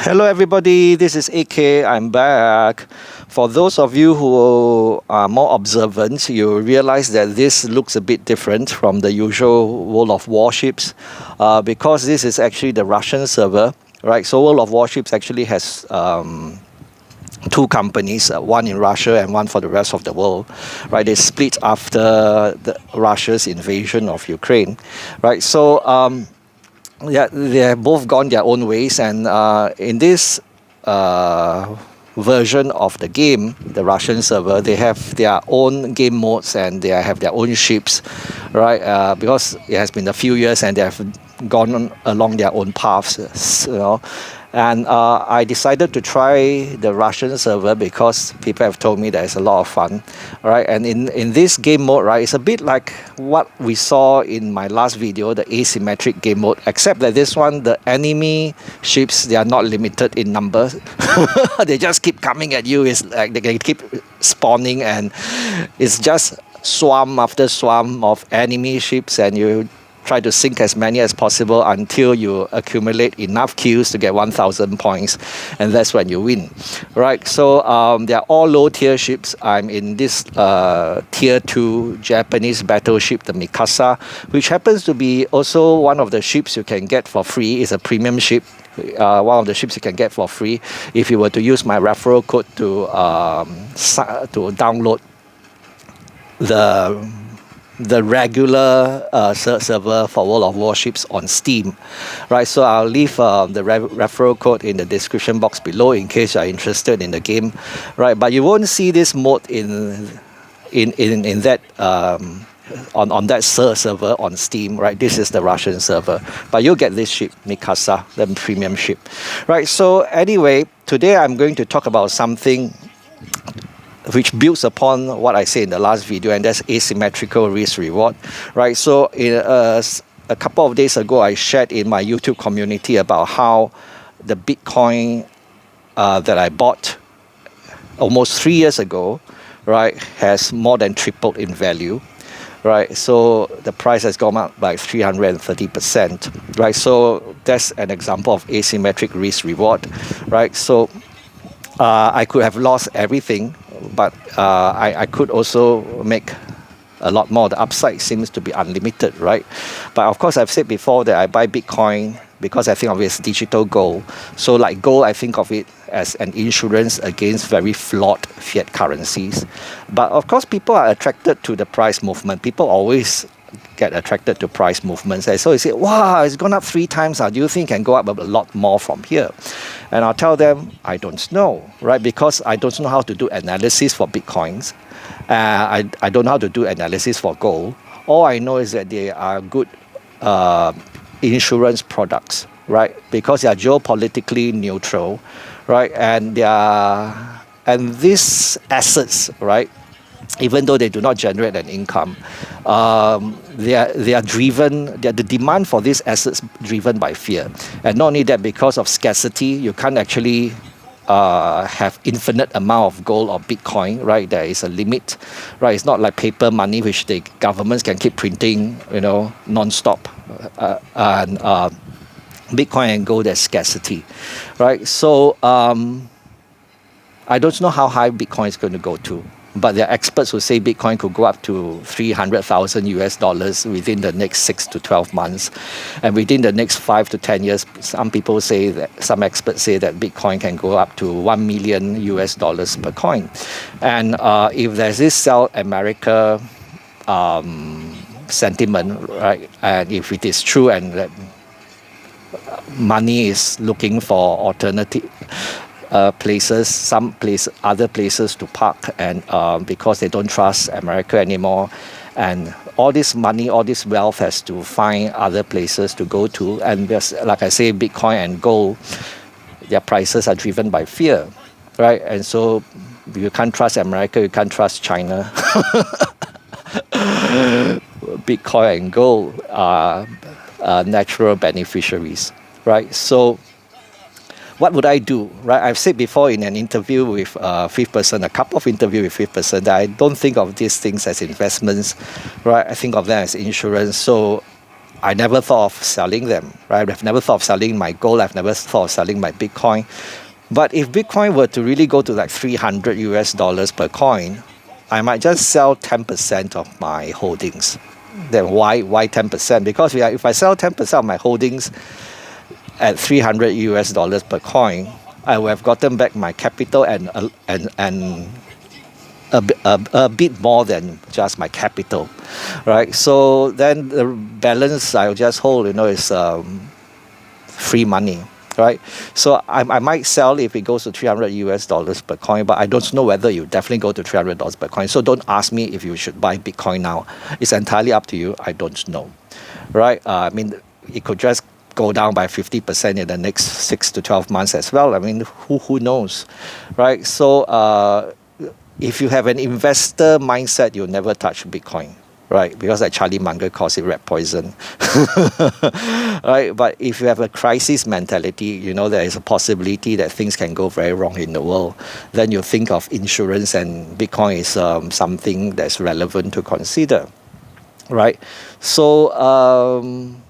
Hello everybody, this is AK, I'm back. For those of you who are more observant, you realize that this looks a bit different from the usual World of Warships because this is actually the Russian server, right? So World of Warships actually has two companies, one in Russia and one for the rest of the world, right? They split after Russia's invasion of Ukraine, right? So yeah, they have both gone their own ways, and in this version of the game, the Russian server, they have their own game modes and they have their own ships, right? Because it has been a few years and they have gone along their own paths, you know. And I decided to try the Russian server because people have told me that it's a lot of fun, right? And in this game mode, right, it's a bit like what we saw in my last video, the asymmetric game mode, except that this one, the enemy ships, they are not limited in numbers. They just keep coming at you. It's like they keep spawning, and it's just swarm after swarm of enemy ships, and you try to sink as many as possible until you accumulate enough kills to get 1,000 points, and that's when you win, right? So they're all low tier ships. I'm in this tier 2 Japanese battleship, the Mikasa, which happens to be also one of the ships you can get for free. It's a premium ship. One of the ships you can get for free if you were to use my referral code to download the regular server for World of Warships on Steam, right? So I'll leave the referral code in the description box below in case you're interested in the game, right? But you won't see this mode in that on that server on Steam, right? This is the Russian server, but you'll get this ship, Mikasa, the premium ship, right? So anyway, today I'm going to talk about something which builds upon what I said in the last video, and that's asymmetrical risk reward, right? So in a couple of days ago, I shared in my YouTube community about how the Bitcoin that I bought almost 3 years ago, right, has more than tripled in value, right? So the price has gone up by 330%, right? So that's an example of asymmetric risk reward, right? So I could have lost everything, but I could also make a lot more. The upside seems to be unlimited, right? But of course, I've said before that I buy Bitcoin because I think of it as digital gold. So like gold, I think of it as an insurance against very flawed fiat currencies. But of course, people are attracted to the price movement. People always get attracted to price movements. And so you say, wow, it's gone up 3 times. Do you think it can go up a lot more from here? And I'll tell them, I don't know, right? Because I don't know how to do analysis for Bitcoins. I don't know how to do analysis for gold. All I know is that they are good insurance products, right? Because they are geopolitically neutral, right? And these assets, right, even though they do not generate an income, they are driven, the demand for these assets driven by fear. And not only that, because of scarcity, you can't actually have infinite amount of gold or Bitcoin, right? There is a limit, right? It's not like paper money, which the governments can keep printing, you know, non-stop. And Bitcoin and gold, there's scarcity, right? So I don't know how high Bitcoin is going to go to. But there are experts who say Bitcoin could go up to 300,000 US dollars within the next 6 to 12 months. And within the next 5 to 10 years, some experts say that Bitcoin can go up to 1 million US dollars per coin. And if there's this sell America sentiment, right, and if it is true and that money is looking for alternative places, other places to park, and because they don't trust America anymore, and all this money, all this wealth has to find other places to go to. And there's, like I say, Bitcoin and gold, their prices are driven by fear, right? And so you can't trust America, you can't trust China. Bitcoin and gold are natural beneficiaries, right? So what would I do, right? I've said before in an interview with Fifth Person, a couple of interviews with Fifth Person, that I don't think of these things as investments, right? I think of them as insurance. So I never thought of selling them, right? I've never thought of selling my gold. I've never thought of selling my Bitcoin. But if Bitcoin were to really go to like $300 per coin, I might just sell 10% of my holdings. Then why 10%? Because if I sell 10% of my holdings at $300 per coin, I would have gotten back my capital and a bit more than just my capital, right? So then the balance I'll just hold, is free money, right? So I might sell if it goes to $300 per coin, but I don't know whether you definitely go to $300 per coin. So don't ask me if you should buy Bitcoin now. It's entirely up to you. I don't know, right? I mean, it could just go down by 50% in the next 6 to 12 months as well. I mean, who knows, right? So if you have an investor mindset, you'll never touch Bitcoin, right? Because like Charlie Munger calls it rat poison, right? But if you have a crisis mentality, there is a possibility that things can go very wrong in the world, then you think of insurance, and Bitcoin is something that's relevant to consider, right? So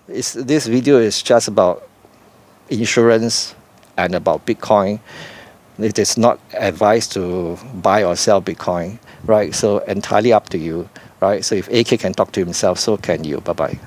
this video is just about insurance and about Bitcoin. It is not advice to buy or sell Bitcoin, right? So entirely up to you, right? So if AK can talk to himself, so can you. Bye-bye.